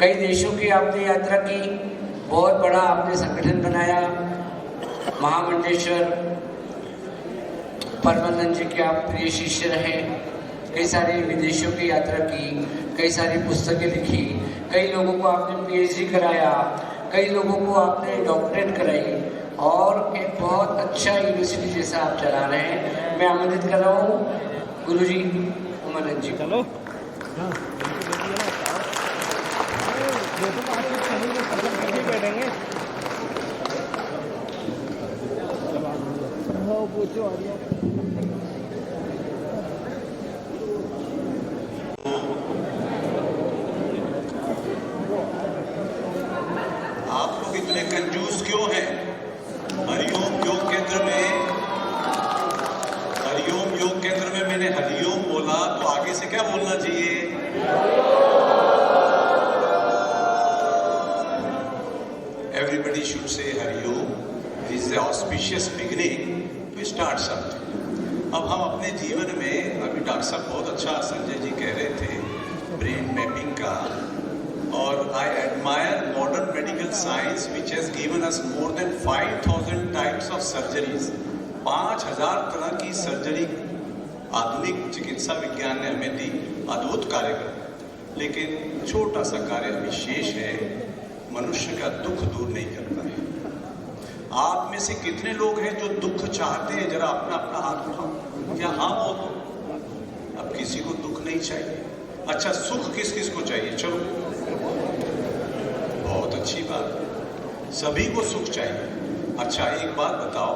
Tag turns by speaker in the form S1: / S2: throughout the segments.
S1: कई देशों की आपने यात्रा की, बहुत बड़ा आपने संगठन बनाया, महामंडलेश्वर परमानंद जी के आप प्रिय शिष्य रहे, कई सारे विदेशों की यात्रा की, कई सारी पुस्तकें लिखी, कई लोगों को आपने पीएचडी कराया, कई लोगों को आपने डॉक्टरेट कराई और एक बहुत अच्छा यूनिवर्सिटी जैसा आप चला रहे हैं। मैं आमंत्रित कर रहा हूँ गुरुजी उमानंद जी। चलो
S2: आप लोग इतने कंजूस क्यों हैं? हरिओम योग केंद्र में, हरिओम योग केंद्र में मैंने हरिओम बोला तो आगे से क्या बोलना चाहिए? Everybody should say Hariom. This is the auspicious beginning to start something. अब हम अपने जीवन में, अभी डॉक्टर साहब बहुत अच्छा संजय जी कह रहे थे ब्रेन मैपिंग का, और I admire modern medical science which has given us more than 5,000 types of surgeries. 5,000 तरह की सर्जरी आधुनिक चिकित्सा विज्ञान ने हमें दी, अद्भुत कार्य कर। लेकिन छोटा सा कार्य विशेष है, मनुष्य का दुख दूर नहीं करता है। आप में से कितने लोग हैं जो दुख चाहते हैं? जरा अपना अपना हाथ उठाओ। क्या हाँ बोलो? अब किसी को दुख नहीं चाहिए। अच्छा, सुख किस किस को चाहिए? चलो, बहुत अच्छी बात, सभी को सुख चाहिए। अच्छा, एक बात बताओ,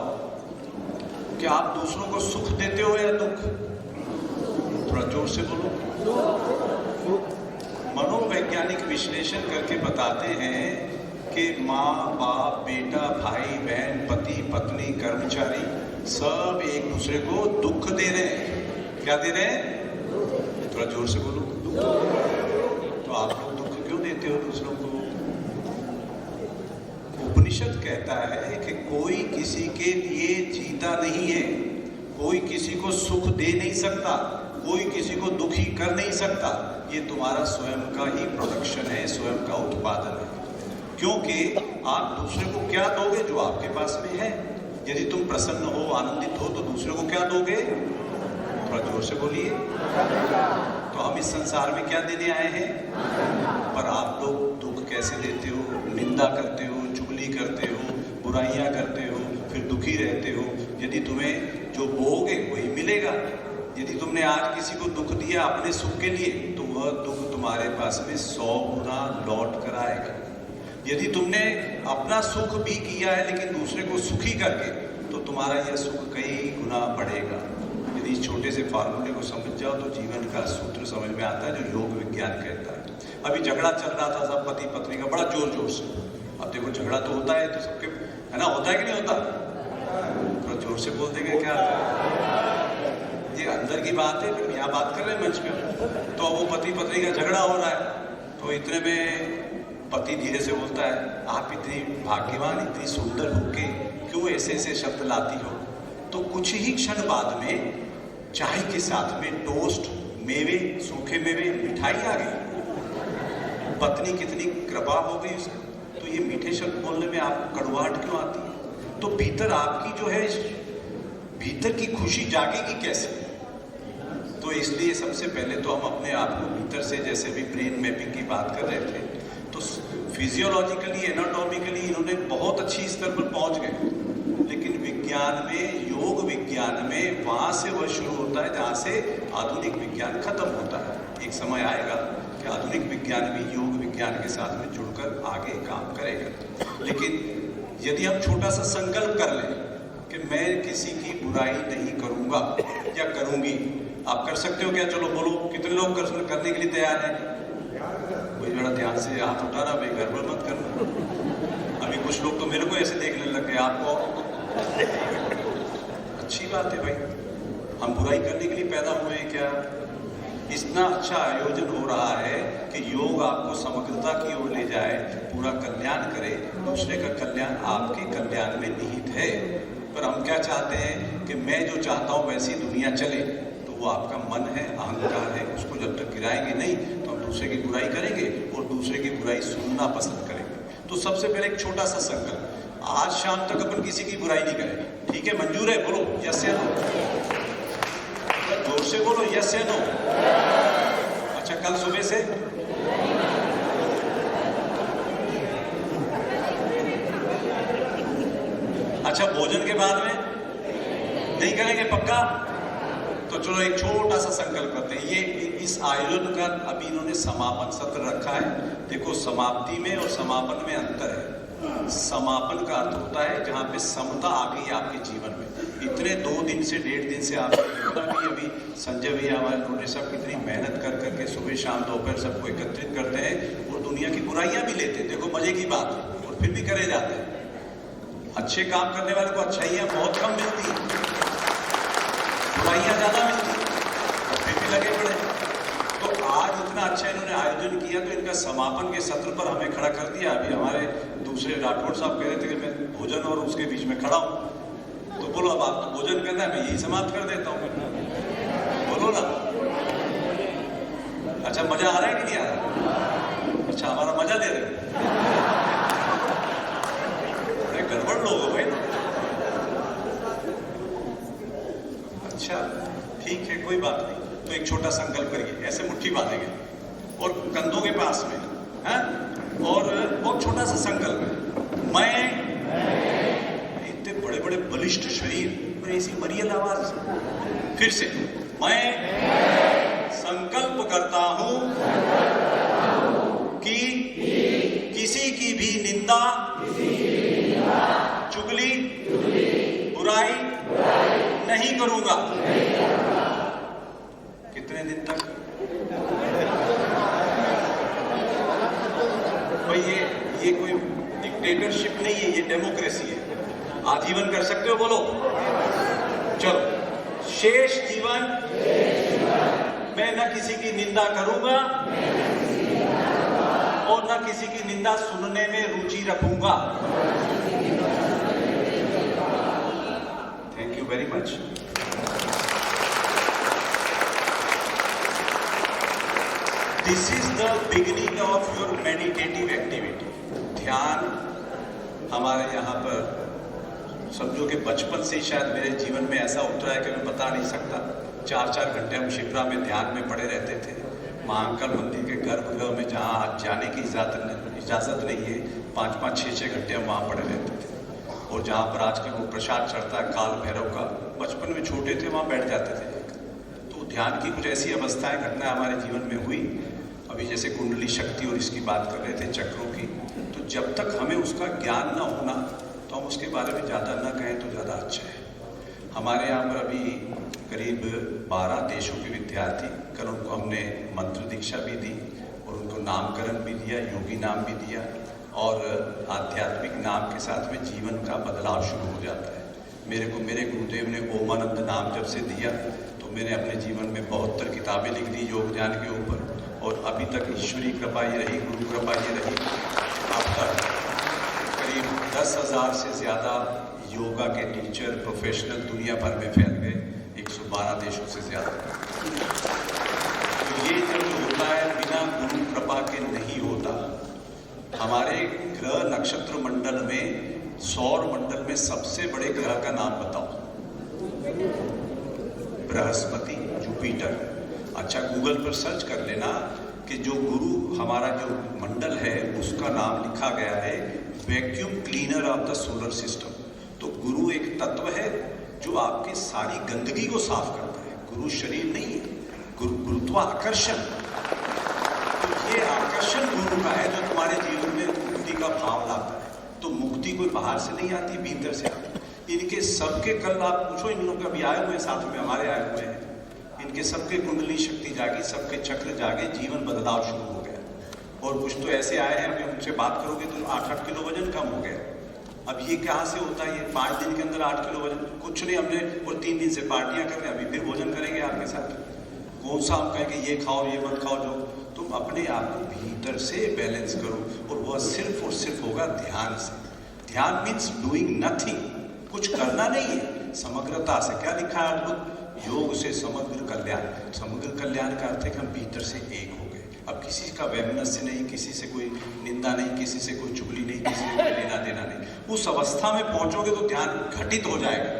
S2: क्या आप दूसरों को सुख देते हो या दुख? थोड़ा जोर से बोलो। मनोवैज्ञानिक विश्लेषण करके बताते हैं कि माँ बाप, बेटा, भाई बहन, पति पत्नी, कर्मचारी सब एक दूसरे को दुख दे रहे हैं। क्या दे रहे हैं? थोड़ा जोर से बोलो। तो आप लोग दुख क्यों देते हो दूसरों को? उपनिषद कहता है कि कोई किसी के लिए जीता नहीं है, कोई किसी को सुख दे नहीं सकता, कोई किसी को दुखी कर नहीं सकता। ये तुम्हारा स्वयं का ही प्रोडक्शन है, स्वयं का उत्पादन है। क्योंकि आप दूसरे को क्या दोगे? जो आपके पास में है। यदि तुम प्रसन्न हो, आनंदित हो, तो दूसरे को क्या दोगे? थोड़ा जोर से बोलिए। तो हम इस संसार में क्या देने आए हैं? पर आप लोग दुख कैसे देते हो? निंदा करते हो, चुगली करते हो, बुराइयां करते हो, फिर दुखी रहते हो। यदि तुम्हें जो बोओगे वही मिलेगा। यदि तुमने आज किसी को दुख दिया अपने सुख के लिए, तो वह दुख तुम्हारे पास में 100 गुना लौट कर आएगा। यदि तुमने अपना सुख भी किया है लेकिन दूसरे को सुखी करके, तो तुम्हारा यह सुख कई गुना बढ़ेगा। यदि इस छोटे से फार्मूले को समझ जाओ तो जीवन का सूत्र समझ में आता है, जो योग विज्ञान कहता है। अभी झगड़ा चल रहा था सब पति पत्नी का, बड़ा जोर जोर से। अब देखो, झगड़ा तो होता है तो सबके, है ना, होता है कि नहीं होता? तो जोर से बोल देंगे क्या? ये अंदर की बात है, फिर यहाँ बात कर रहे हैं मंच पे। तो वो पति पत्नी का झगड़ा हो रहा है, तो इतने में पति धीरे से बोलता है, आप इतनी भाग्यवान, इतनी सुंदर होके क्यों ऐसे ऐसे शब्द लाती हो? तो कुछ ही क्षण बाद में चाय के साथ में टोस्ट, मेवे, सूखे मेवे, मिठाई आ गई। पत्नी कितनी कृपा हो गई उसकी। तो ये मीठे शब्द बोलने में आपको कड़वाहट क्यों आती है? तो भीतर आपकी जो है, भीतर की खुशी जागेगी कैसे? तो इसलिए सबसे पहले तो हम अपने आप को भीतर से, जैसे भी ब्रेन मैपिंग की बात कर रहे थे, तो फिजियोलॉजिकली, एनाटॉमिकली इन्होंने बहुत अच्छी स्तर पर पहुंच गए। लेकिन विज्ञान में, योग विज्ञान में, वहां से वह शुरू होता है जहां से आधुनिक विज्ञान खत्म होता है। एक समय आएगा कि आधुनिक विज्ञान भी योग विज्ञान के साथ में जुड़कर आगे काम करेगा। लेकिन यदि हम छोटा सा संकल्प कर लें कि मैं किसी की बुराई नहीं करूंगा या करूंगी, आप कर सकते हो क्या? चलो बोलो, कितने लोग करने के लिए तैयार हैं? कोई बड़ा ध्यान से हाथ उठा रहा, भाई गड़बड़ मत करना। अभी कुछ लोग तो मेरे को ऐसे देखने लग गए, आपको। अच्छी बात है भाई, हम बुराई करने के लिए पैदा हुए हैं क्या? इतना अच्छा आयोजन हो रहा है कि योग आपको समग्रता की ओर ले जाए, पूरा कल्याण करे, दूसरे का कल्याण आपके कल्याण में निहित है। पर हम क्या चाहते हैं कि मैं जो चाहता हूँ वैसी दुनिया चले, तो वो आपका मन है, अहंकार है, उसको जब तक गिराएंगे नहीं तो हम दूसरे की बुराई करेंगे और दूसरे की बुराई सुनना पसंद करेंगे। तो सबसे पहले एक छोटा सा संकल्प, आज शाम तक अपन किसी की बुराई नहीं करेंगे, ठीक है? मंजूर है? बोलो यस या नो, जोर से बोलो यस या नो। अच्छा, कल सुबह से अच्छा, भोजन के बाद में नहीं करेंगे पक्का? तो चलो एक छोटा सा संकल्प करते हैं। ये इस आयोजन का अभी इन्होंने समापन सत्र रखा है। देखो, समाप्ति में और समापन में अंतर है। समापन का अर्थ होता है जहां पे समता आ गई आपके जीवन में। इतने 2 दिन से 1.5 दिन से आप भी अभी संजय भैया हमारे लोटे साहब कितनी मेहनत कर करके सुबह शाम दोपहर सबको एकत्रित करते हैं और दुनिया की बुराइयां भी लेते हैं। देखो मजे की बात है, और फिर भी करे जाते हैं। अच्छे काम करने वाले को अच्छाइयां बहुत कम मिलती है, बुराइयां ज्यादा मिलती है, और फिर भी लगे पड़े। तो आज इतना अच्छा इन्होंने आयोजन किया, तो इनका समापन के सत्र पर हमें खड़ा कर दिया। अभी हमारे दूसरे राठौड़ साहब कह रहे थे कि मैं भोजन और उसके बीच में खड़ा हूं, तो बोलो अब आप तो भोजन करना है, मैं यही समाप्त कर देता हूं, बोलो ना। अच्छा, मजा आ रहा है कि नहीं आ रहा? अच्छा, हमारा मजा ले रहे हैं, गड़बड़ लोग हो भाई। अच्छा ठीक है, कोई बात नहीं। तो एक छोटा संकल्प करिए, ऐसे मुट्ठी बांधेंगे और कंधों के पास में है, और बहुत छोटा सा संकल्प है। मैं, इतने बड़े बड़े बलिष्ठ शरीर और ऐसी मरियल आवाज, फिर से, मैं संकल्प करता हूं कि किसी की भी निंदा, चुगली, बुराई नहीं करूंगा। कितने दिन तक? भाई ये कोई डिक्टेटरशिप नहीं है, ये डेमोक्रेसी है। आजीवन कर सकते हो, बोलो। चलो, शेष जीवन मैं न किसी की निंदा करूंगा और न किसी की निंदा सुनने में रुचि रखूंगा। Thank you very much. This is the beginning of your meditative activity. ध्यान हमारे यहाँ पर समझो कि बचपन से ही शायद मेरे जीवन में ऐसा उतरा है कि मैं बता नहीं सकता। 4-4 घंटे हम शिप्रा में ध्यान में पड़े रहते थे। महाकाल मंदिर के गर्भगृह में जहाँ आज जाने की इजाजत नहीं है, 5-5, 6-6 घंटे हम वहाँ पड़े रहते थे। और जहाँ पर आजकल वो प्रसाद चढ़ता है काल भैरव का, बचपन में छोटे थे वहाँ बैठ जाते थे। तो ध्यान की कुछ ऐसी अवस्थाएं, घटनाएं हमारे जीवन में हुई। अभी जैसे कुंडली शक्ति और इसकी बात कर रहे थे, चक्रों की, तो जब तक हमें उसका ज्ञान ना होना तो हम उसके बारे में ज़्यादा ना कहें तो ज़्यादा अच्छा है। हमारे यहाँ पर अभी करीब 12 देशों के विद्यार्थी, कल उनको हमने मंत्र दीक्षा भी दी और उनको नामकरण भी दिया, योगी नाम भी दिया, और आध्यात्मिक नाम के साथ में जीवन का बदलाव शुरू हो जाता है। मेरे गुरुदेव ने ओमानंद नाम जब से दिया तो मैंने अपने जीवन में 72 किताबें लिख दी योग ध्यान के ऊपर, और अभी तक ईश्वरी कृपा ये रही, गुरु कृपा ये रही। अब तक करीब 10,000 से ज़्यादा योगा के टीचर, प्रोफेशनल दुनिया भर में फैल गए, 112 देशों से ज़्यादा। तो ये जो होता है बिना गुरु कृपा के नहीं होता। हमारे ग्रह नक्षत्र मंडल में, सौर मंडल में सबसे बड़े ग्रह का नाम बताओ। बृहस्पति, जुपिटर। अच्छा, गूगल पर सर्च कर लेना कि जो गुरु हमारा जो मंडल है उसका नाम लिखा गया है vacuum cleaner of the solar system. तो गुरु एक तत्व है जो आपकी सारी गंदगी को साफ करता है। गुरु शरीर नहीं है, गुरुत्वाकर्षण। तो ये आकर्षण गुरु का है जो तुम्हारे जीवन में मुक्ति का भाव लाता है। तो मुक्ति कोई बाहर से नहीं आती, भीतर से आती। इनके सबके, कल आप पूछो इन लोगों के अभी आए हुए साथ में, हमारे आए हुए हैं, इनके सबके कुंडली शक्ति जागी, सबके चक्र जागे, जीवन बदलाव शुरू हो गया। और कुछ तो ऐसे आए हैं, अभी उनसे बात करोगे तो 8-8 किलो वजन कम हो गया। अब ये कहाँ से होता है? ये 5 दिन के अंदर 8 किलो वजन, कुछ नहीं हमने, और 3 दिन से पार्टियां कर रहे हैं, अभी फिर भोजन करेंगे आपके साथ। कौन सा हम कहें कि ये खाओ ये मत खाओ? जो तुम अपने आप को भीतर से बैलेंस करो, और वह सिर्फ और सिर्फ होगा ध्यान से। ध्यान मीन्स डूइंग नथिंग, कुछ करना नहीं है, समग्रता से। क्या लिखा है अद्भुत? योग से समग्र कल्याण। समग्र कल्याण का अर्थ है कि हम भीतर से एक हो गए। अब किसी का वैमनस्य नहीं, किसी से कोई निंदा नहीं, किसी से कोई चुगली नहीं, किसी से कोई लेना देना नहीं। उस अवस्था में पहुंचोगे तो ध्यान घटित हो जाएगा।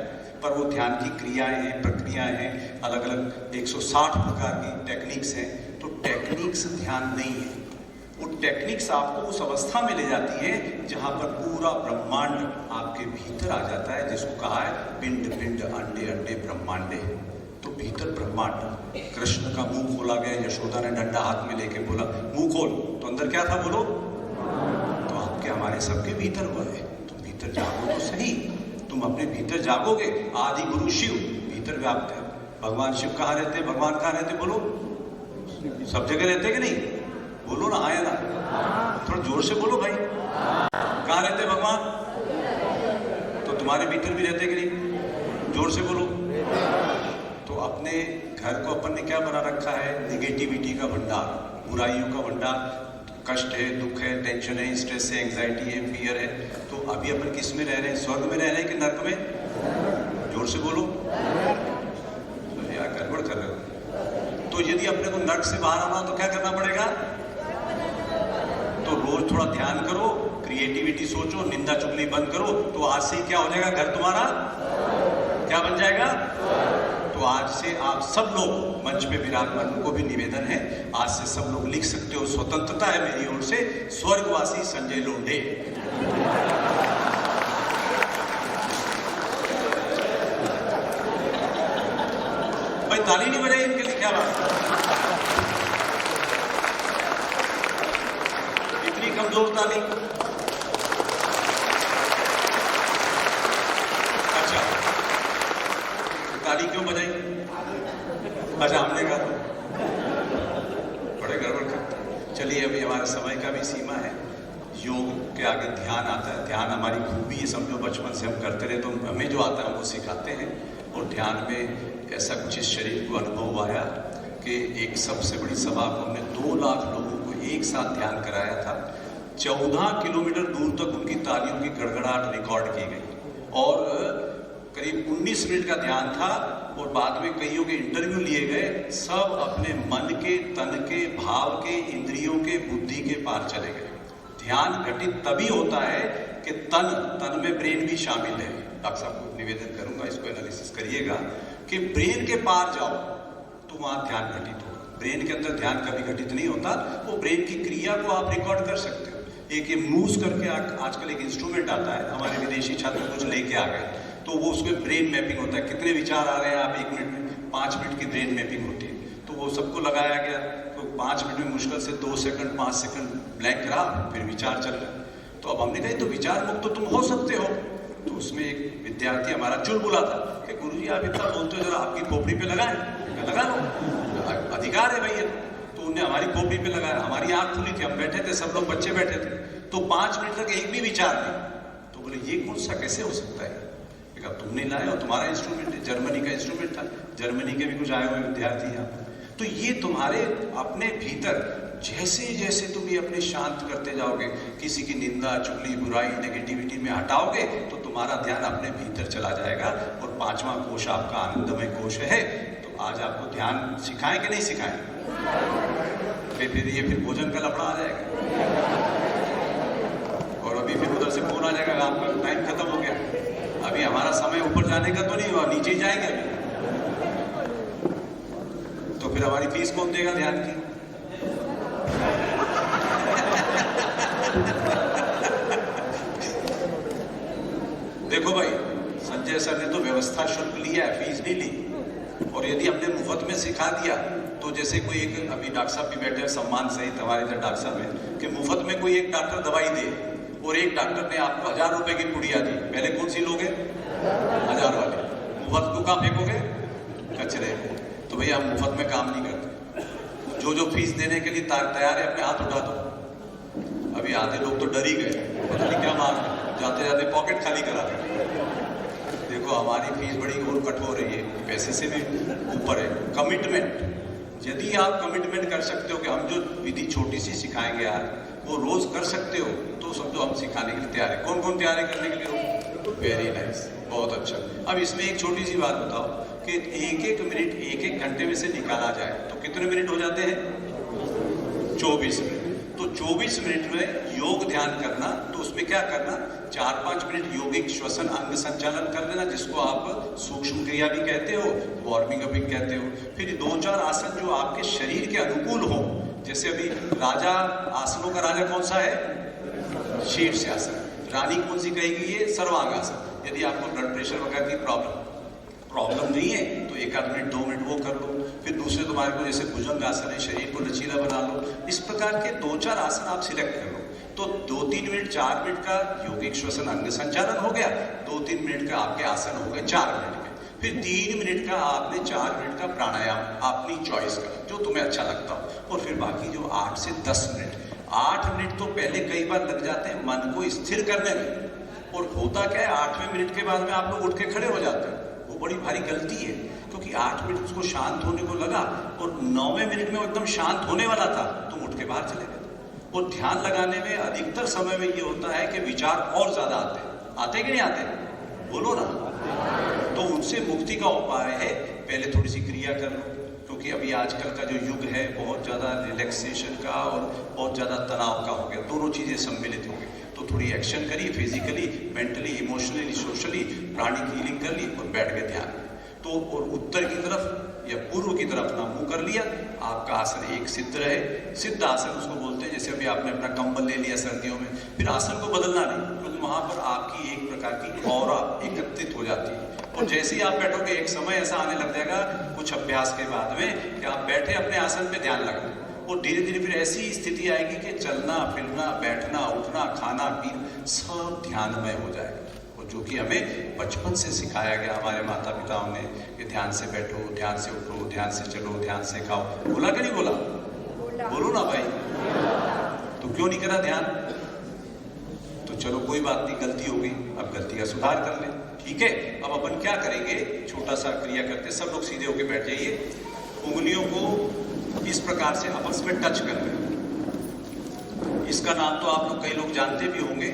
S2: पर वो ध्यान की क्रियाएं हैं, प्रक्रियाएं हैं, अलग अलग 160 प्रकार की टेक्निक्स हैं। तो टेक्निक्स ध्यान नहीं है, वो टेक्निक्स आपको उस अवस्था में ले जाती है जहां पर पूरा ब्रह्मांड आपके भीतर आ जाता है, जिसको कहा है पिंड पिंड अंडे अंडे ब्रह्मांडे। तो भीतर ब्रह्मांड। कृष्ण का मुंह खोला गया, यशोदा ने डंडा हाथ में लेके बोला मुंह खोल, तो अंदर क्या था बोलो? तो आपके हमारे सबके भीतर हुआ है। तुम भीतर जागो तो सही, तुम अपने भीतर जागोगे। आदि गुरु शिव भीतर व्याप्त है। भगवान शिव कहाँ रहते हैं? भगवान कहाँ रहते बोलो? सब जगह रहते कि नहीं? बोलो ना, हाँ या ना? थोड़ा जोर से बोलो भाई। कहाँ रहते भगवान? तो तुम्हारे भीतर भी रहते कि नहीं? जोर से बोलो। तो अपने घर को अपन ने क्या बना रखा है? निगेटिविटी का भंडार, बुराइयों का भंडार। कष्ट है, दुख है, टेंशन है, स्ट्रेस है, एंग्जाइटी है, फियर है। तो अभी अपन किस में रह रहे हैं? स्वर्ग में रह रहे हैं कि नर्क में? जोर से बोलो। यार गड़बड़ कर रहे हो। तो यदि अपने को नर्क से बाहर आना हो तो क्या करना पड़ेगा? तो रोज थोड़ा ध्यान करो, क्रिएटिविटी सोचो, निंदा चुगली बंद करो। तो आज से क्या हो जाएगा? घर तुम्हारा क्या बन जाएगा? तो आज से आप सब लोग मंच पे विराजमान को भी निवेदन है, आज से सब लोग लिख सकते हो, स्वतंत्रता है मेरी ओर से, स्वर्गवासी संजय लोंढे। भाई ताली नहीं बजाई इनके लिए, क्या बात? इतनी कमजोर ताली? ताली क्यों बजाई? अच्छा हमने कहा बड़े गड़बड़ कर। चलिए अभी हमारे समय का भी सीमा है। योग के आगे ध्यान आता है। ध्यान हमारी खूबी है, समझो बचपन से हम करते रहे तो हमें जो आता है वो सिखाते हैं। और ध्यान में ऐसा कुछ इस शरीर को अनुभव आया कि एक सबसे बड़ी सभा को हमने 2 लाख लोगों को एक साथ ध्यान कराया था। 14 किलोमीटर दूर तक उनकी तालियों की गड़गड़ाहट रिकॉर्ड की गई और करीब 19 मिनट का ध्यान था। और बाद में कईयों के इंटरव्यू लिए गए, सब अपने मन के, तन के, भाव के, इंद्रियों के, बुद्धि के पार चले गए। ध्यान घटित तभी होता है कि तन में ब्रेन भी शामिल है। डॉक्टर साहब को निवेदन करूंगा, इसको एनालिसिस करिएगा कि ब्रेन के पार जाओ तो वहां ध्यान घटित होगा। ब्रेन के अंदर ध्यान कभी घटित नहीं होता। वो ब्रेन की क्रिया को आप रिकॉर्ड कर सकते हो। एक ये मूज करके आजकल एक इंस्ट्रूमेंट आता है, हमारे विदेशी छात्र कुछ लेके आ गए, तो वो उसमें ब्रेन मैपिंग होता है। कितने विचार आ रहे हैं आप 1 मिनट में? 5 मिनट की ब्रेन मैपिंग होती है। तो वो सबको लगाया गया, तो 5 मिनट में मुश्किल से 2 सेकंड 5 सेकंड ब्लैंक रहा, फिर विचार चल रहा। तो अब हमने कहा तो विचार मुक्त तो तुम हो सकते हो। तो उसमें एक विद्यार्थी हमारा चुलबुला था कि गुरुजी आप इतना बोलते हो, जरा आपकी खोपड़ी पे लगाएं। लगा लो, अधिकार है भैया। तो उन्हें हमारी खोपड़ी पे लगाया, हमारी आंख खुली थी, हम बैठे थे, सब लोग बच्चे बैठे थे। तो 5 मिनट तक एक भी विचार नहीं। तो बोले ये कौन सा, कैसे हो सकता है? अब तुमने लाया और तुम्हारा इंस्ट्रूमेंट है, जर्मनी का इंस्ट्रूमेंट था, जर्मनी के भी कुछ आए हुए विद्यार्थी यहाँ पर। तो ये तुम्हारे अपने भीतर जैसे जैसे तुम ये अपने शांत करते जाओगे, किसी की निंदा चुगली बुराई नेगेटिविटी में हटाओगे, तो तुम्हारा ध्यान अपने भीतर चला जाएगा। और 5वां कोश आपका आनंदमय कोश है। तो आज आपको ध्यान सिखाएं कि नहीं सिखाएं? फिर भोजन का लफड़ा आ जाएगा और अभी फिर उधर से फोन आ जाएगा, आपका टाइम खत्म हो गया। अभी हमारा समय ऊपर जाने का तो नहीं हुआ, नीचे ही जाएंगे अभी। तो फिर हमारी फीस कौन देगा ध्यान की? देखो भाई, संजय सर ने तो व्यवस्था शुल्क लिया है, फीस नहीं ली। और यदि हमने मुफ्त में सिखा दिया तो जैसे कोई एक, अभी डॉक्टर साहब भी बैठे हैं सम्मान सहित हमारे इधर डॉक्टर साहब है, कि मुफ्त में कोई एक डॉक्टर दवाई दे और एक डॉक्टर ने आपको 1000 रुपए की पुड़िया दी, पहले कौन सी लोगे? 1000 वाले। मुफ्त को कहाँ फेंकोगे? कचरे। तो भैया हम मुफ्त में काम नहीं करते। जो फीस देने के लिए तैयार है अपने हाथ उठा दो। अभी आधे लोग तो डर ही गए, पता नहीं क्या मांग, जाते जाते पॉकेट खाली करा दे। देखो हमारी फीस बड़ी और कठोर है, ये पैसे से भी ऊपर है। कमिटमेंट, यदि आप कमिटमेंट कर सकते हो कि हम जो विधि छोटी सी सिखाएंगे आज वो रोज कर सकते हो, तो समझो हम सिखाने के लिए तैयार है। कौन कौन तैयार है करने के लिए? वेरी नाइस, बहुत अच्छा। अब इसमें एक छोटी सी बात बताओ कि 1-1 मिनट 1-1 घंटे में से निकाला जाए तो कितने मिनट हो जाते हैं? 24 मिनट। तो 24 मिनट में योग ध्यान करना, तो उसमें क्या करना, 4-5 मिनट योगिक श्वसन अंग संचालन कर देना, जिसको आप सूक्ष्म क्रिया भी कहते हो, वार्मिंग अप भी कहते हो। फिर 2-4 आसन जो आपके शरीर के अनुकूल हो, जैसे अभी राजा, आसनों का राजा कौन सा है, शीर्षासन। रानी कौन सी कहेगी, ये सर्वांगासन। यदि आपको ब्लड प्रेशर वगैरह की प्रॉब्लम नहीं है तो 1-8 मिनट 2 मिनट वो कर लो। फिर दूसरे तुम्हारे को जैसे भुजंग आसन है, शरीर को लचीला बना लो। इस प्रकार के 2-4 आसन आप सिलेक्ट कर लो। तो 2-3 मिनट 4 मिनट का योगिक श्वसन अंग संचालन हो गया, 2-3 मिनट का आपके आसन हो गए 4 मिनट के। फिर 3 मिनट का आपने 4 मिनट का प्राणायाम अपनी चॉइस का, जो तुम्हें अच्छा लगता हो। और फिर बाकी जो 8 से 10 मिनट, 8 मिनट तो पहले कई बार लग जाते हैं मन को स्थिर करने में, और होता क्या है 8वें मिनट के बाद में आप लोग उठ के खड़े हो जाते हैं। वो बड़ी भारी गलती है, क्योंकि 8 मिनट उसको शांत होने को लगा और 9वें मिनट में वो एकदम शांत होने वाला था, तुम उठ के बाहर चले गए। और ध्यान लगाने में अधिकतर समय में ये होता है कि विचार और ज्यादा आते कि नहीं आते, बोलो ना। तो उनसे मुक्ति का उपाय है पहले थोड़ी सी क्रिया कर लो, क्योंकि अभी आजकल का जो युग है बहुत ज्यादा रिलैक्सेशन का और बहुत ज्यादा तनाव का हो गया, दोनों चीजें सम्मिलित हो गई। तो थोड़ी एक्शन करिए, physically, mentally, emotionally, socially, pranic healing कर ली और बैठ गए ध्यान। तो और उत्तर की तरफ या पूर्व की तरफ अपना मुंह कर लिया, आपका आसन एक सिद्ध रहे। सिद्ध आसन उसको बोलते हैं, जैसे अभी आपने अपना कंबल ले लिया सर्दियों में, फिर आसन को बदलना नहीं, क्योंकि वहां पर आपकी एक प्रकार की ऑरा एकत्रित हो जाती है। और जैसे ही आप बैठोगे, एक समय ऐसा आने लग जाएगा कुछ अभ्यास के बाद में कि आप बैठे अपने आसन पे ध्यान लगा, और धीरे धीरे फिर ऐसी स्थिति आएगी कि चलना फिरना, बैठना उठना, खाना पीना सब ध्यानमय हो जाएगा। और जो कि हमें बचपन से सिखाया गया हमारे माता पिताओं ने कि ध्यान से बैठो, ध्यान से उठो, ध्यान से चलो, ध्यान से खाओ। बोला कि नहीं बोला? बोलो ना भाई। तो क्यों नहीं करा ध्यान? तो चलो कोई बात नहीं, गलती हो गई, अब गलती का सुधार कर ले, ठीक है। अब अपन क्या करेंगे, छोटा सा क्रिया करते, सब लोग सीधे होके बैठ जाइए, उंगलियों को इस प्रकार से आपस में टच कर लें। इसका नाम तो आप लोग, कई लोग जानते भी होंगे,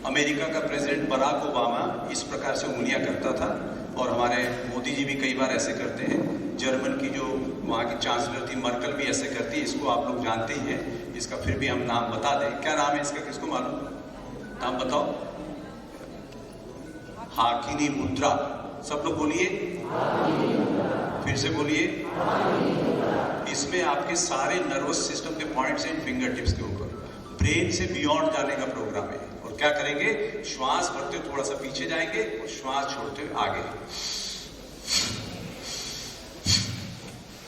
S2: अमेरिका का प्रेसिडेंट बराक ओबामा इस प्रकार से उंगलियां करता था, और हमारे मोदी जी भी कई बार ऐसे करते हैं। जर्मन की जो वहाँ की चांसलर थी मर्कल भी ऐसे करती है, इसको आप लोग जानते ही हैं। इसका फिर भी हम नाम बता दें, क्या नाम है इसका, किसको मालूम? नाम बताओ। हाकिनी मुद्रा। सब लोग बोलिए, फिर से बोलिए। इसमें आपके सारे नर्वस सिस्टम के पॉइंट्स हैं फिंगर टिप्स के ऊपर, ब्रेन से बियॉन्ड जाने का प्रोग्राम है। और क्या करेंगे, श्वास भरते हुए थोड़ा सा पीछे जाएंगे और श्वास छोड़ते हुए आगे,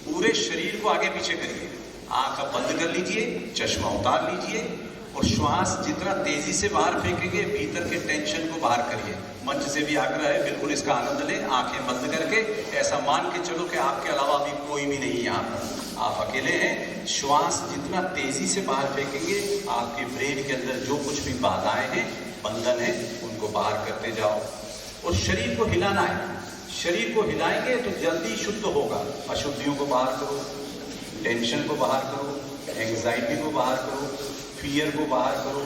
S2: पूरे शरीर को आगे पीछे करिए। आंख बंद कर लीजिए, चश्मा उतार लीजिए, और श्वास जितना तेजी से बाहर फेंकेंगे, भीतर के टेंशन को बाहर करिए। मंच से भी आग्रह है, बिल्कुल इसका आनंद लें, आंखें बंद करके। ऐसा मान के चलो कि आपके अलावा भी कोई भी नहीं है यहाँ पर, आप अकेले हैं। श्वास जितना तेजी से बाहर फेंकेंगे, आपके ब्रेन के अंदर जो कुछ भी बाधाएं हैं, बंधन है, उनको बाहर करते जाओ। और शरीर को हिलाना है, शरीर को हिलाएंगे तो जल्दी शुद्ध होगा। अशुद्धियों को बाहर करो, टेंशन को बाहर करो, एंग्जाइटी को बाहर करो, फियर को बाहर करो,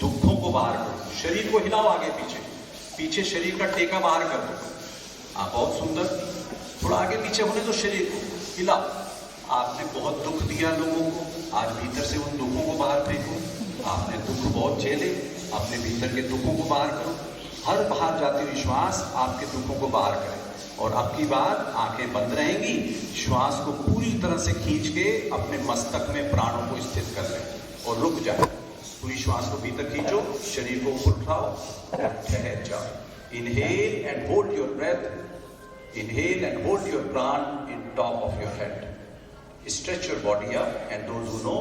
S2: दुखों को बाहर करो। शरीर को हिलाओ आगे पीछे, पीछे शरीर का टेका बाहर कर दो। आप बहुत सुंदर, थोड़ा आगे पीछे होने दो, शरीर को हिलाओ। आपने बहुत दुख दिया लोगों को, आज भीतर से उन दुखों को बाहर फेंको। आपने दुख बहुत झेले, अपने भीतर के दुखों को बाहर करो। हर बाहर जाते हुए श्वास आपके दुखों को बाहर करे। और अब की बार आंखें बंद रहेंगी, श्वास को पूरी तरह से खींच के अपने मस्तक में प्राणों को स्थित कर लें और रुक जाए। पूरी श्वास को भीतर खींचो, शरीर को ऊपर उठाओ, ठहर जाओ। Inhale and hold your breath, inhale and hold your prana in top of your head. Stretch your body up and those who know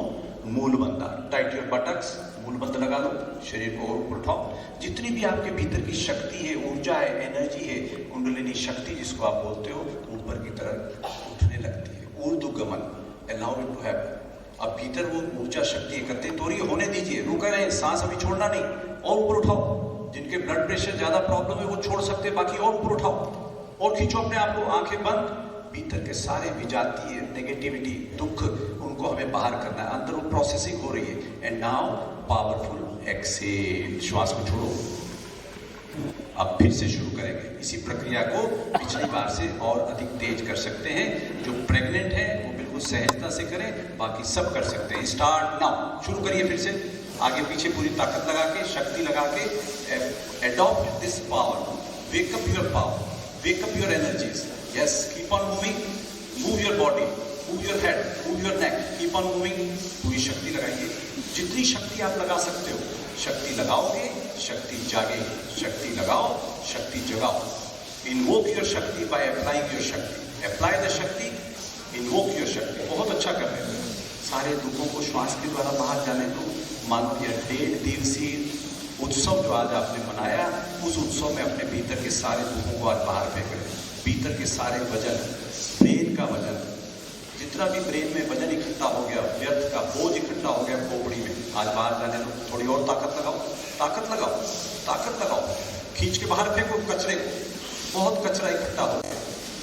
S2: mool bandha, tight your buttocks, मूल बंध लगा लो, शरीर को ऊपर उठाओ। जितनी भी आपके भीतर की शक्ति है, ऊर्जा है, एनर्जी है, कुंडलिनी शक्ति जिसको आप बोलते हो, ऊपर की तरफ उठने लगती है। ऊर्ध्वगमन, अलाउ इट टू हैपन। अब भीतर वो ऊर्जा शक्ति एकत्रित हो रही है, होने दीजिए, रुक रहे, सांस अभी छोड़ना नहीं, और ऊपर उठाओ। जिनके ब्लड प्रेशर ज्यादा प्रॉब्लम है वो छोड़ सकते हैं, बाकी और ऊपर उठाओ और खींचो अपने आप को, आंखें बंद। भीतर के सारे विजातीय नेगेटिविटी, दुख, उनको हमें बाहर करना है। अंदर वो प्रोसेसिंग हो रही है। एंड नाउ पावरफुल एक्सेल, श्वास को छोड़ो। अब फिर से शुरू करेंगे इसी प्रक्रिया को, पिछली बार से और अधिक तेज कर सकते हैं। जो प्रेग्नेंट है वो बिल्कुल वो सहजता से करें, बाकी सब कर सकते हैं। स्टार्ट नाउ, शुरू करिए फिर से, आगे पीछे पूरी ताकत लगा के, शक्ति लगा के, adopt this power, wake up your power, wake up your energies. Yes, keep on moving, move your body, move your head, move your neck, keep on moving. पूरी शक्ति लगाइए, जितनी शक्ति आप लगा सकते हो। शक्ति लगाओगे, शक्ति जागेगी, शक्ति लगाओ, शक्ति जगाओ। इन्वोक योर शक्ति बाय अप्लाइंग योर शक्ति, अप्लाई द शक्ति, इन्वोक योर शक्ति। बहुत अच्छा कर रहे हैं। सारे दुखों को श्वास के द्वारा बाहर जाने दो। मानो यह 1.5 दिवसीय उत्सव जो आज आपने मनाया, उस उत्सव में अपने भीतर के सारे दुखों को आज बाहर फेंक रहे हैं। भीतर के सारे वजन, ब्रेन का वजन, जितना भी ब्रेन में वजन इकट्ठा हो गया, व्यर्थ का बोझ इकट्ठा हो गया खोपड़ी में, आज बाहर जाने दो। थोड़ी और ताकत लगाओ, ताकत लगाओ, ताकत लगाओ। खींच के बाहर फेंको कचरे को। बहुत कचरा इकट्ठा हो गया,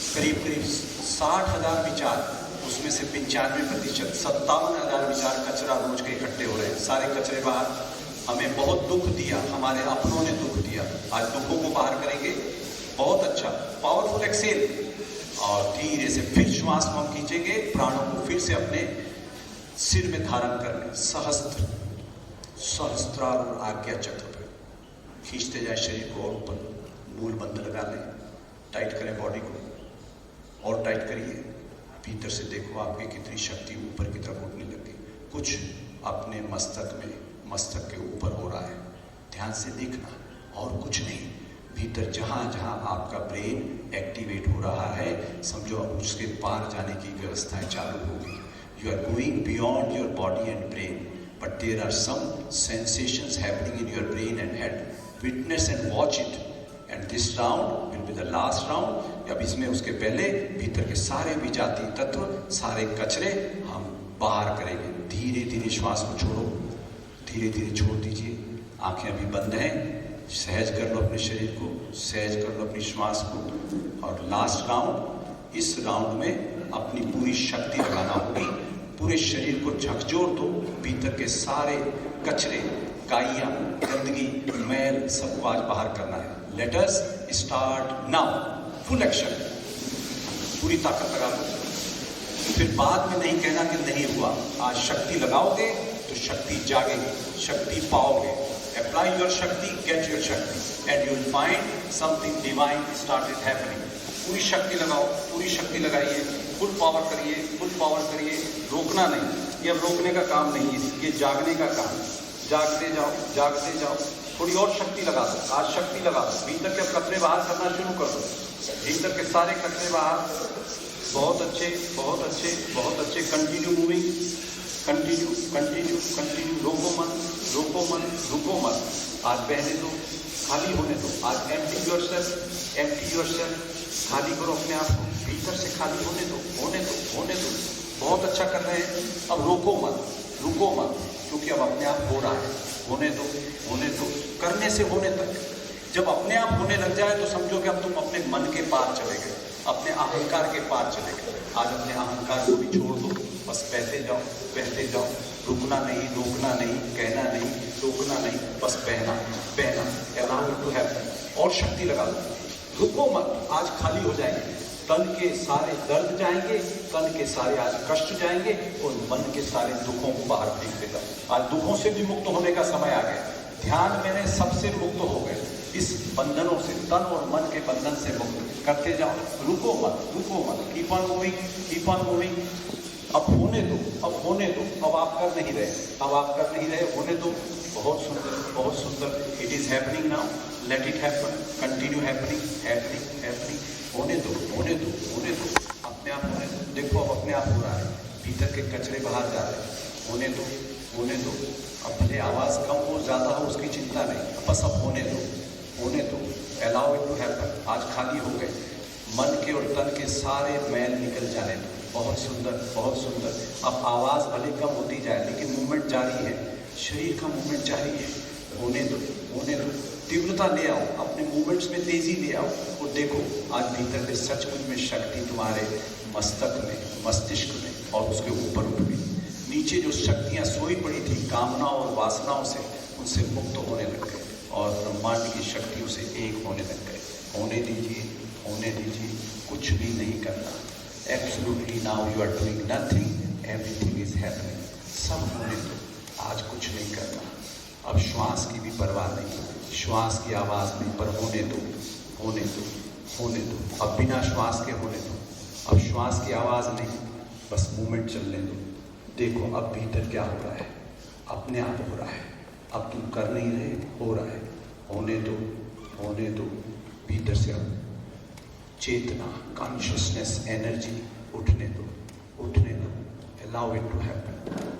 S2: करीब करीब 60,000 विचार, उसमें से 95%, 57,000 विचार कचरा रोज के इकट्ठे हो रहे हैं। सारे कचरे बाहर। हमें बहुत दुख दिया, हमारे अपनों ने दुख दिया, आज दुखों को बाहर करेंगे। बहुत अच्छा, पावरफुल एक्सेल। और धीरे से फिर श्वास को हम खींचेंगे, प्राणों को फिर से अपने सिर में धारण कर लें। सहस्त्र, सहस्त्रार और आज्ञा चक्र पर खींचते जाए शरीर को और ऊपर। मूल मंत्र लगा लें, टाइट करें बॉडी को और टाइट करिए। भीतर से देखो आपकी कितनी शक्ति ऊपर की तरफ उठने लगी। कुछ अपने मस्तक में, मस्तक के ऊपर हो रहा है, ध्यान से देखना, और कुछ नहीं। भीतर जहाँ जहाँ आपका ब्रेन एक्टिवेट हो रहा है, समझो अब उसके पार जाने की व्यवस्थाएं चालू होगी। You are going beyond your body and brain, but there are some sensations happening in your brain and head. Witness and watch it. And this round will be the last round. अब इसमें उसके पहले भीतर के सारे विजातीय तत्व, सारे कचरे हम बाहर करेंगे। धीरे धीरे श्वास को छोड़ो, धीरे धीरे छोड़ दीजिए। आंखें अभी बंद हैं, सहज कर लो अपने शरीर को, सहज कर लो अपनी श्वास को। और लास्ट राउंड, इस राउंड में अपनी पूरी शक्ति लगाना होगी। पूरे शरीर को झकझोर दो। भीतर के सारे कचरे, काइयाँ, गंदगी, मैल, सबको आज बाहर करना है। Let us start now. Full action, पूरी ताकत लगा दो। फिर बाद में नहीं कहना कि नहीं हुआ। आज शक्ति लगाओगे तो शक्ति जागेगी, शक्ति पाओगे। अप्लाई योर शक्ति, गेट योर शक्ति, and you will find something divine started happening. पूरी शक्ति लगाओ, पूरी शक्ति लगाइए, फुल पावर करिए, फुल पावर करिए। रोकना नहीं, ये अब रोकने का काम नहीं है, ये जागने का काम। जागते जाओ, जागते जाओ। थोड़ी और शक्ति लगा दो, आज शक्ति लगा दो। भीतर के कचरे बाहर करना शुरू कर दो, भीतर के सारे कचरे बाहर। बहुत अच्छे, बहुत अच्छे, बहुत अच्छे। Continue moving, continue, continue, continue. रोको मत, रोको मत, रुको मत। आज बहने दो, खाली होने दो। आज एम्प्टी योरसेल्फ, एम्प्टी योरसेल्फ। खाली करो अपने आप को, भीतर से खाली होने दो, होने दो, होने दो। बहुत अच्छा कर रहे हैं। अब रोको मत, रुको मत, क्योंकि अब अपने आप हो रहा है। होने दो, होने दो, करने से होने तक। जब अपने आप होने लग जाए तो समझो कि अब तुम अपने मन के पार चले गए, अपने अहंकार के पार चले गए। आज अपने अहंकार को भी छोड़ दो, बस बहते जाओ, बहते जाओ। रुकना नहीं, रोकना नहीं, कहना नहीं, टोकना नहीं, बस बहना, बहना। Allow it to happen. और शक्ति लगा दो, रुको मत। आज खाली हो जाएंगे, तन के सारे दर्द जाएंगे, तन के सारे आज कष्ट जाएंगे, और मन के सारे दुखों को बाहर फेंक देगा। आज दुखों से भी मुक्त होने का समय आ गया। ध्यान में सबसे मुक्त हो गए, इस बंधनों से, तन और मन के बंधन से मुक्त करते जाओ। रुको मत, रुको मत। Keep on moving, keep on moving. अब होने दो, अब होने दो। अब आप कर नहीं रहे, अब आप कर नहीं रहे, होने दो। बहुत सुंदर, बहुत सुंदर। It is happening now, let it happen, continue happening, happening, happening. होने दो, होने दो, होने दो, अपने आप होने दो। देखो अब अपने आप हो रहा है, भीतर के कचरे बाहर जा रहे हैं। होने दो, होने दो। अब भले आवाज़ कम हो, ज़्यादा हो, उसकी चिंता नहीं, बस अब होने दो, होने दो। Allow it to happen. आज खाली हो गए, मन के और तन के सारे मैल निकल जाने दो। बहुत सुंदर, बहुत सुंदर। अब आवाज़ भले कम होती जाए, लेकिन मूवमेंट जारी है, शरीर का मूवमेंट जारी है। होने दो, होने दो। तीव्रता ले आओ, अपने मूवमेंट्स में तेजी ले आओ। और देखो आज भीतर से सचमुच में शक्ति तुम्हारे मस्तक में, मस्तिष्क में और उसके ऊपर उठ गई। नीचे जो शक्तियाँ सोई पड़ी थी कामनाओं और वासनाओं से, उनसे मुक्त होने लग गए और ब्रह्मांड की शक्तियों से एक होने लग गए। होने दीजिए, होने दीजिए, कुछ भी नहीं करना। Absolutely now you are doing nothing, everything is happening. सब होने दो, आज कुछ नहीं करना। अब श्वास की भी परवाह नहीं, श्वास की आवाज़ नहीं, पर होने दो, होने दो, होने दो। अब बिना श्वास के होने दो, अब श्वास की आवाज़ नहीं, बस मूवमेंट चलने दो। देखो अब भीतर क्या हो रहा है, अपने आप हो रहा है। अब तुम कर नहीं रहे, हो रहा है। होने दो, होने दो। भीतर से अब चेतना, कॉन्शियसनेस, एनर्जी उठने दो, उठने दो। Allow it to happen,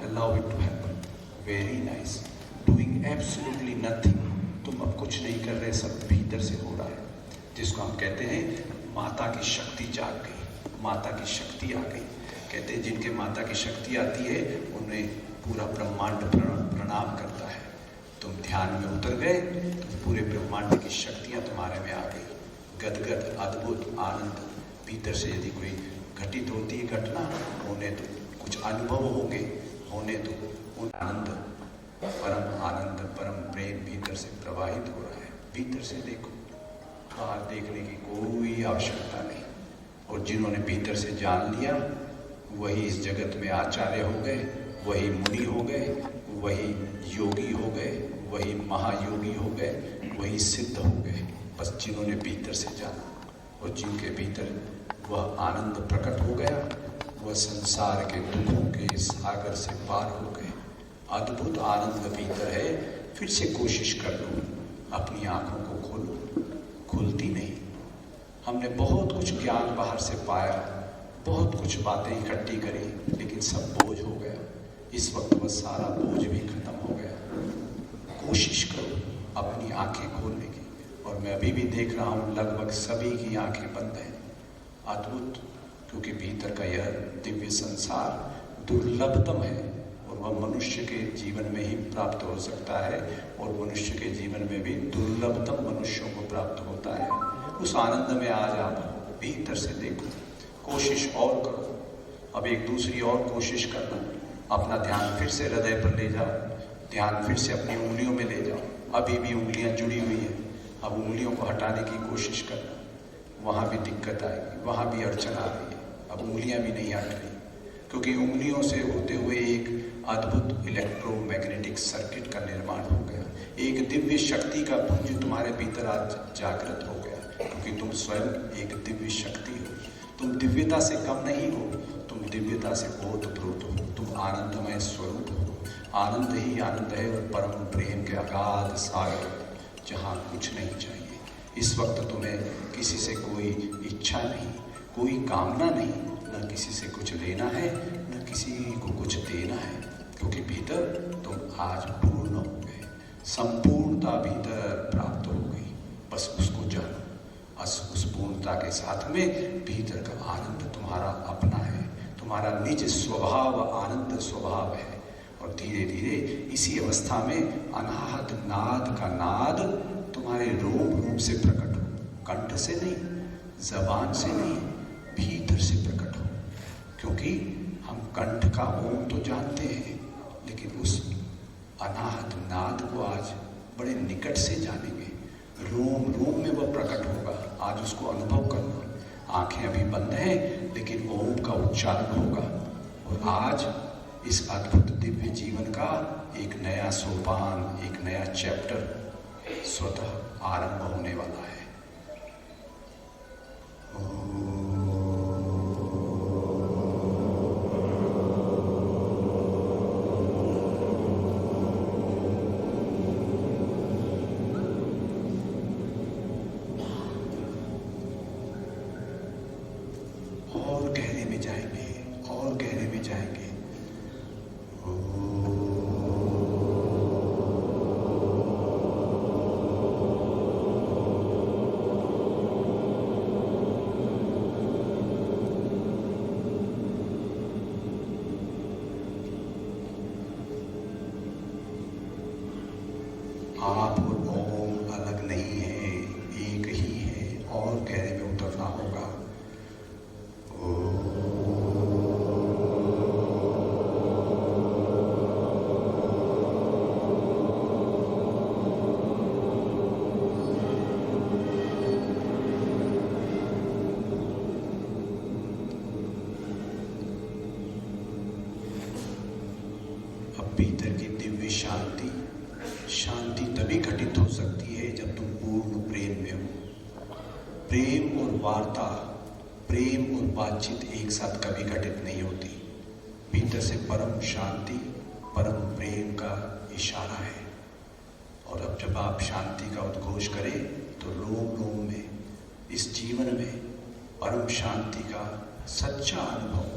S2: allow it to happen. Very nice. Doing absolutely nothing. तुम अब कुछ नहीं कर रहे, सब भीतर से हो रहा है, जिसको हम कहते हैं माता की शक्ति जाग गई, माता की शक्ति आ गई। कहते हैं जिनके माता की शक्ति आती है उन्हें पूरा ब्रह्मांड प्रणाम करता है। तुम ध्यान में उतर गए तो पूरे ब्रह्मांड की शक्तियाँ तुम्हारे में आ गई। गदगद अद्भुत आनंद भीतर से यदि कोई घटित होती है घटना, होने दो। कुछ अनुभव होंगे, होने दो। उन आनंद, परम आनंद, परम प्रेम भीतर से प्रवाहित हो रहा है। भीतर से देखो, बाहर देखने की कोई आवश्यकता नहीं। और जिन्होंने भीतर से जान लिया वही इस जगत में आचार्य हो गए, वही मुनि हो गए, वही योगी हो गए, वही महायोगी हो गए, वही सिद्ध हो गए। बस जिन्होंने भीतर से जाना और जिनके भीतर वह आनंद प्रकट हो गया, वह संसार के दुखों के सागर से पार हो गए। अद्भुत आनंद भीतर है। फिर से कोशिश कर लो, अपनी आंखों को खोलो, खुलती नहीं। हमने बहुत कुछ ज्ञान बाहर से पाया, बहुत कुछ बातें इकट्ठी करी, लेकिन सब बोझ हो गया। इस वक्त वह सारा बोझ भी खत्म हो गया। कोशिश करो अपनी आंखें खोलने की। और मैं अभी भी देख रहा हूँ लगभग सभी की आंखें बंद हैं। अद्भुत, क्योंकि भीतर का यह दिव्य संसार दुर्लभतम है और वह मनुष्य के जीवन में ही प्राप्त हो सकता है। और मनुष्य के जीवन में भी दुर्लभतम मनुष्यों को प्राप्त होता है। उस आनंद में आज आप भीतर से देखो, कोशिश और करो। अब एक दूसरी और कोशिश करना, अपना ध्यान फिर से हृदय पर ले जाओ, ध्यान फिर से अपनी उंगलियों में ले जाओ। अभी भी उंगलियां जुड़ी हुई हैं, अब उंगलियों को हटाने की कोशिश करना। वहाँ भी दिक्कत आएगी, वहाँ भी अड़चन आ रही है। अब उंगलियां भी नहीं हट रही, क्योंकि उंगलियों से होते हुए एक अद्भुत इलेक्ट्रोमैग्नेटिक सर्किट का निर्माण हो गया। एक दिव्य शक्ति का पुंज तुम्हारे भीतर आज जागृत हो गया, क्योंकि तुम स्वयं एक दिव्य शक्ति हो। तुम दिव्यता से कम नहीं हो, तुम दिव्यता से ओतप्रोत हो। तुम आनंदमय स्वरूप हो। आनंद ही आनंद है और परम प्रेम के अगाध सागर, जहाँ कुछ नहीं चाहिए। इस वक्त तुम्हें किसी से कोई इच्छा नहीं, कोई कामना नहीं, न किसी से कुछ लेना है, न किसी को कुछ देना है, क्योंकि भीतर तुम आज पूर्ण हो गए। संपूर्णता भीतर प्राप्त हो गई। बस उसको जानो। उस पूर्णता के साथ में भीतर का आनंद तुम्हारा अपना है, तुम्हारा निज स्वभाव आनंद स्वभाव है। और धीरे धीरे इसी अवस्था में अनाहत नाद का नाद तुम्हारे रोम रोम से प्रकट हो। कंठ से नहीं, जबान से नहीं, भीतर से प्रकट हो। क्योंकि हम कंठ का ओम तो जानते हैं, लेकिन उस अनाहत नाद को आज बड़े निकट से जानेंगे। रोम रोम में वह प्रकट होगा। आज उसको अनुभव करना। आंखें अभी बंद हैं, लेकिन ओम का उच्चारण होगा। और आज इस अद्भुत दिव्य जीवन का एक नया सोपान, एक नया चैप्टर स्वतः आरंभ होने वाला है। और गहरे में जाएंगे, और गहरे में जाएंगे। आप और ओम अलग नहीं है, एक ही है। और गहरे में उतरना होगा। शांति तभी घटित हो सकती है जब तुम पूर्ण प्रेम में हो। प्रेम और वार्ता, प्रेम और बातचीत एक साथ कभी घटित नहीं होती। भीतर से परम शांति, परम प्रेम का इशारा है। और अब जब आप शांति का उद्घोष करें तो लोम लोम में, इस जीवन में परम शांति का सच्चा अनुभव,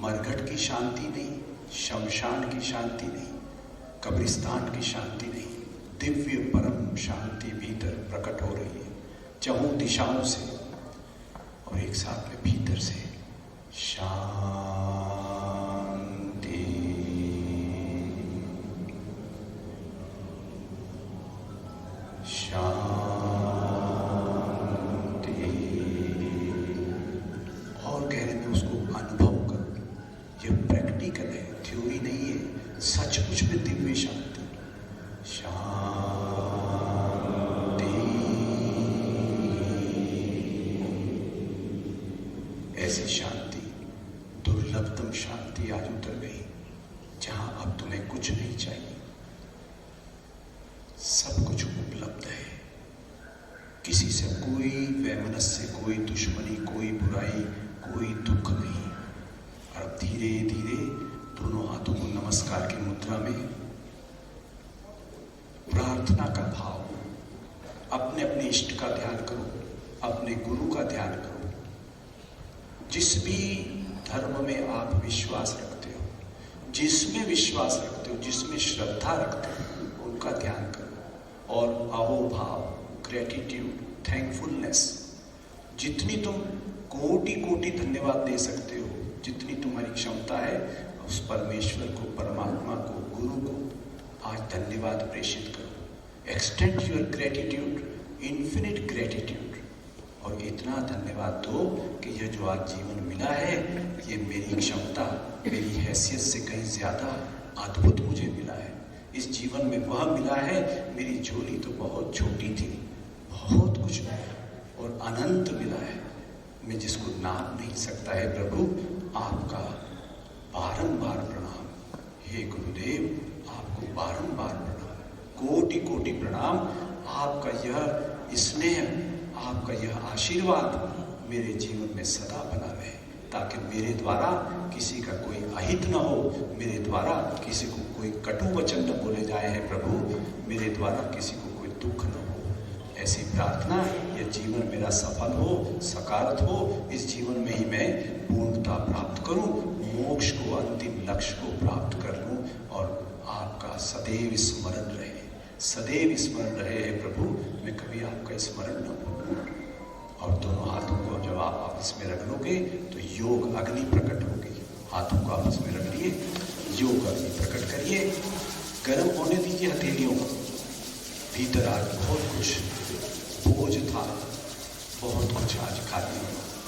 S2: मरघट की शांति नहीं, शमशान की शांति नहीं, कब्रिस्तान की शांति नहीं, दिव्य परम शांति भीतर प्रकट हो रही है चहुं दिशाओं से, और एक साथ में भीतर से शांति। शांति और गहरे में उसको अनुभव करो। यह प्रैक्टिकल है, थ्योरी नहीं है, सचमुच में दिव्य शांति। शांति, ऐसी शांति, दुर्लभतम शांति आज उतर गई, जहां अब तुम्हें कुछ नहीं चाहिए, सब कुछ उपलब्ध है। किसी से कोई वैमनस्य, कोई दुश्मनी, कोई बुराई, कोई दुख नहीं। और अब धीरे धीरे दोनों हाथों को नमस्कार की मुद्रा में प्रार्थना का भाव, अपने अपने इष्ट का ध्यान करो, अपने गुरु का ध्यान करो। जिस भी धर्म में आप विश्वास रखते हो, जिसमें विश्वास रखते हो, जिसमें श्रद्धा रखते हो, उनका ध्यान करो। और अहोभाव, ग्रेटिट्यूड, थैंकफुलनेस, जितनी तुम कोटि कोटि धन्यवाद दे सकते हो, जितनी तुम्हारी क्षमता है, उस परमेश्वर को, परमात्मा को, गुरु को आज धन्यवाद प्रेषित करो। Extend your gratitude, infinite gratitude, और इतना धन्यवाद दो कि यह जो आज जीवन मिला है, ये मेरी क्षमता, मेरी हैसियत से कहीं ज्यादा अद्भुत मुझे मिला है। इस जीवन में वह मिला है, मेरी झोली तो बहुत छोटी थी, बहुत कुछ और अनंत मिला है, मैं जिसको नाप नहीं सकता है। प्रभु आपका बारंबार प्रणाम। हे गुरुदेव, आपको बारंबार प्रणाम, कोटि कोटि प्रणाम। आपका यह स्नेह, आपका यह आशीर्वाद मेरे जीवन में सदा बना रहे, ताकि मेरे द्वारा किसी का कोई अहित न हो, मेरे द्वारा किसी को कोई कटु वचन न बोले जाए हैं प्रभु, मेरे द्वारा किसी को कोई दुख न हो। ऐसी प्रार्थना, यह जीवन मेरा सफल हो, सकारात्मक हो, इस जीवन में ही मैं पूर्णता प्राप्त करूं, मोक्ष को, अंतिम लक्ष्य को प्राप्त कर लूं, और आपका सदैव स्मरण रहे, सदैव स्मरण रहे है प्रभु, मैं कभी आपका स्मरण न भूलूं। और दोनों हाथों को जब आप आपस में रख लोगे तो योग अग्नि प्रकट होगी। हाथों को आपस में रख लिए, योग अग्नि प्रकट करिए, गर्म होने दीजिए हथेलियों को। भीतर आज बहुत कुछ बोझ था, बहुत कुछ आज खाली,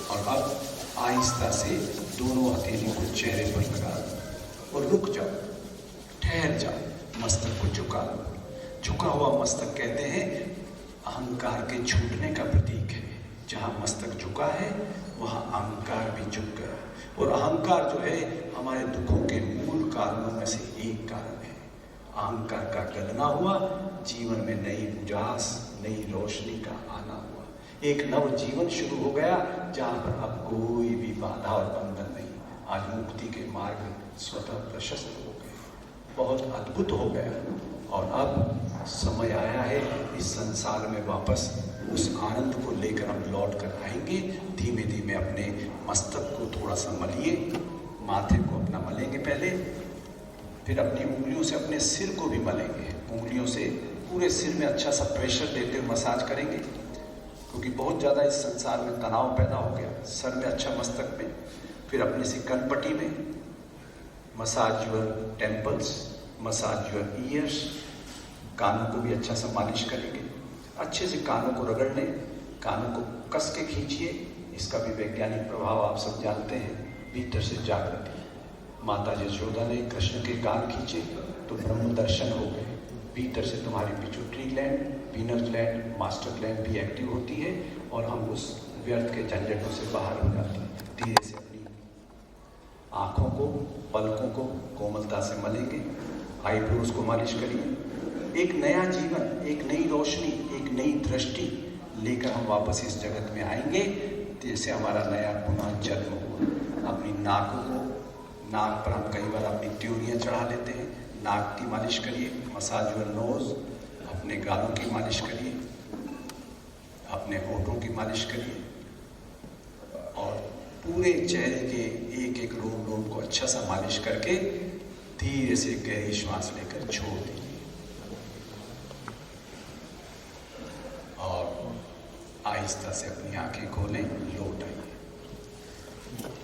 S2: और अब आहिस्ता से दोनों हथेलियों को चेहरे पर लगा दो और रुक जाओ, ठहर जाओ, मस्तक को झुका लो। झुका हुआ मस्तक कहते हैं अहंकार के छूटने का प्रतीक है। जहाँ मस्तक झुका है वहाँ अहंकार भी झुक गया, और अहंकार जो है हमारे दुखों के मूल कारणों में से एक कारण है। अहंकार का गलना हुआ, जीवन में नई उजास, नई रोशनी का आना हुआ, एक नव जीवन शुरू हो गया, जहाँ पर अब कोई भी बाधा और बंधन नहीं। आज मुक्ति के मार्ग स्वतः प्रशस्त हो गए, बहुत अद्भुत हो गया, और अब समय आया है इस संसार में वापस उस आनंद को लेकर हम लौट कर आएंगे। धीमे धीमे अपने मस्तक को थोड़ा सा मलिए, माथे को अपना मलेंगे पहले, फिर अपनी उंगलियों से अपने सिर को भी मलेंगे। उंगलियों से पूरे सिर में अच्छा सा प्रेशर देते हुए मसाज करेंगे, क्योंकि बहुत ज़्यादा इस संसार में तनाव पैदा हो गया। सर में अच्छा, मस्तक में, फिर अपने से कनपट्टी में, massage your temples, massage your ears, कानों को भी अच्छा सा मालिश करेंगे। अच्छे से कानों को रगड़ लें, कानों को कस के खींचिए, इसका भी वैज्ञानिक प्रभाव आप सब जानते हैं। भीतर से जागृति, माता यशोदा ने कृष्ण के कान खींचे तो ब्रह्म दर्शन हो गए। भीतर से तुम्हारी pituitary gland, penal gland, master gland भी एक्टिव होती है, और हम उस व्यर्थ के झंझटों से बाहर हो जाते हैं। धीरे से अपनी आँखों को, पलकों को कोमलता से मलेंगे, आईब्रोज को मालिश करिए, एक नया जीवन, एक नई रोशनी, एक नई दृष्टि लेकर हम वापस इस जगत में आएंगे, जैसे हमारा नया पुनः जन्म हुआ। अपनी नाक पर हम कई बार अपनी त्योरियाँ चढ़ा लेते हैं। नाक की मालिश करिए, मसाज योर नोज, अपने गालों की मालिश करिए, अपने होठों की मालिश करिए और पूरे चेहरे के एक एक रोम को अच्छा सा मालिश करके धीरे से गहरी श्वास लेकर छोड़ दीजिए और आहिस्ता से अपनी आंखें खोलें, लौट आइए।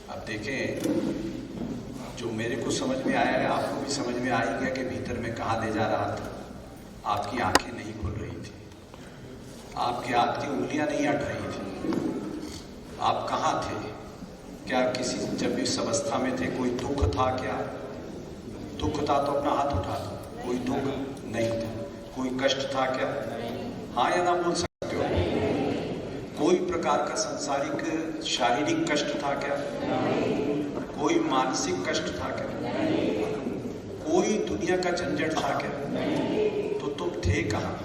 S2: अब देखें, जो मेरे को समझ में आया है आपको भी समझ में आ ही गया कि भीतर में कहाँ ले जा रहा था। आपकी आंखें नहीं खुल रही थी, आपके हाथ की उंगलियां नहीं हट रही थी। आप कहाँ थे? क्या किसी जब इस अवस्था में थे कोई दुख था क्या? दुख था तो अपना हाथ उठा दो। कोई दुख नहीं था। कोई कष्ट था क्या? हाँ या ना बोल सकते हो? कोई प्रकार का सांसारिक शारीरिक कष्ट था क्या? कोई मानसिक कष्ट था क्या? कोई दुनिया का झंझट था क्या? तो तुम थे कहाँ?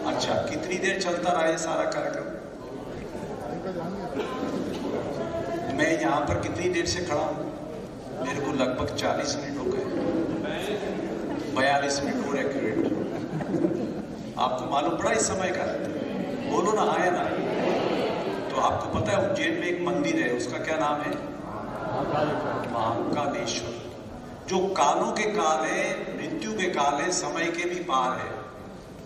S2: अच्छा, कितनी देर चलता रहा ये सारा कार्यक्रम? मैं यहाँ पर कितनी देर से खड़ा हूँ? मेरे को लगभग 40 मिनट हो गए, 42 मिनट और एक्यूरेट। आपको मालूम पड़ा इस समय का? बोलो ना हाँ या ना। तो आपको पता है उज्जैन में एक मंदिर है, उसका क्या नाम है? महाकालेश्वर। जो कालों के काल है, मृत्यु के काल है, समय के भी पार है,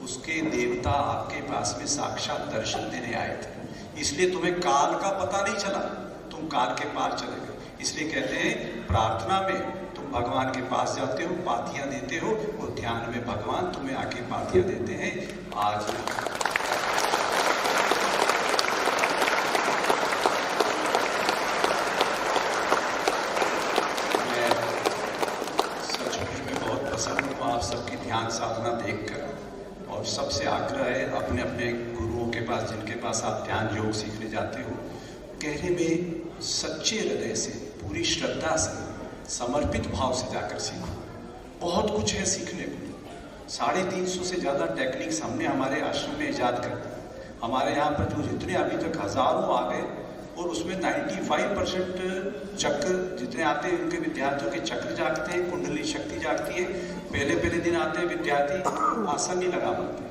S2: उसके देवता आपके पास में साक्षात दर्शन देने आए थे। इसलिए तुम्हें काल का पता नहीं चला, तुम काल के पार चले गए। इसलिए कहते हैं प्रार्थना में तुम भगवान के पास जाते हो, पातियां देते हो, और ध्यान में भगवान तुम्हें आके पातियां देते हैं। आज आप सबकी ध्यान साधना देखकर, और सबसे आग्रह है अपने अपने गुरुओं के पास, जिनके पास आप ध्यान योग सीखने जाते हो, गहरे में सच्चे हृदय से, पूरी श्रद्धा से, समर्पित भाव से जाकर सीखो। बहुत कुछ है सीखने को। 350 से ज़्यादा टेक्निक्स हमने हमारे आश्रम में ईजाद कर दी। हमारे यहाँ पर जो जितने अभी तक हजारों आ गए, और उसमें 95% चक्र जितने आते हैं उनके विद्यार्थियों के चक्र जागते हैं, कुंडली शक्ति जागती है। पहले दिन आते हैं विद्यार्थी, आसन नहीं लगा पाते,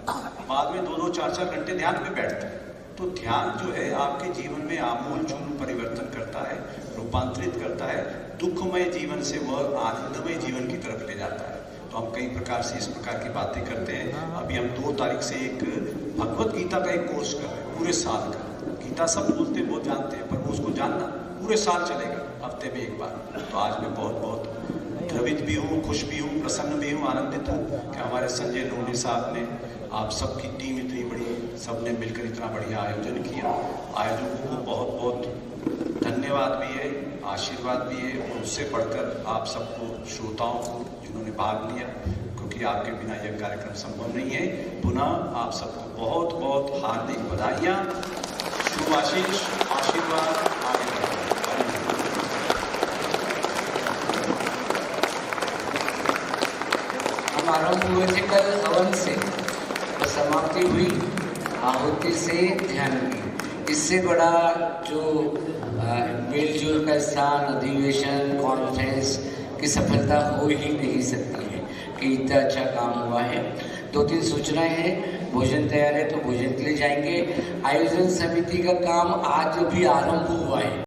S2: बाद में 2-2, 4-4 घंटे ध्यान में बैठते हैं। तो ध्यान जो है आपके जीवन में आमूल चूल परिवर्तन करता है, रूपांतरित करता है। दुखमय जीवन से वह आनंदमय जीवन की तरफ ले जाता है। तो हम कई प्रकार से इस प्रकार की बातें करते हैं। अभी हम 2 तारीख से एक भगवत गीता का एक कोर्स कर रहे हैं, पूरे साल का। गीता सब बोलते बहुत जानते हैं, पर वो उसको जानना पूरे साल चलेगा, हफ्ते में एक बार। तो आज मैं बहुत द्रवित भी हूँ, खुश भी हूँ, प्रसन्न भी हूँ, आनंदित हूँ कि हमारे संजय लोनी साहब ने, आप सबकी टीम इतनी बड़ी, सबने मिलकर इतना बढ़िया आयोजन किया। आयोजकों को बहुत धन्यवाद भी है, आशीर्वाद भी है, और उससे बढ़कर आप सबको, श्रोताओं को जिन्होंने भाग लिया, क्योंकि आपके बिना यह कार्यक्रम संभव नहीं है। पुनः आप सबको बहुत हार्दिक बधाइयाँ, शुभ आशीष, आशीर्वाद आगे बढ़े।
S1: हम आरंभ हुए थे कल हवन से, तो समाप्ति हुई आहुति से ध्यान की। इससे बड़ा जो मेलजोल का स्थान, अधिवेशन, कॉन्फ्रेंस की सफलता हो ही नहीं सकती है कि इतना अच्छा काम हुआ है। 2-3 सूचनाएं हैं। भोजन तैयार है तो भोजन के लिए जाएंगे। आयोजन समिति का काम आज भी आरंभ हुआ है।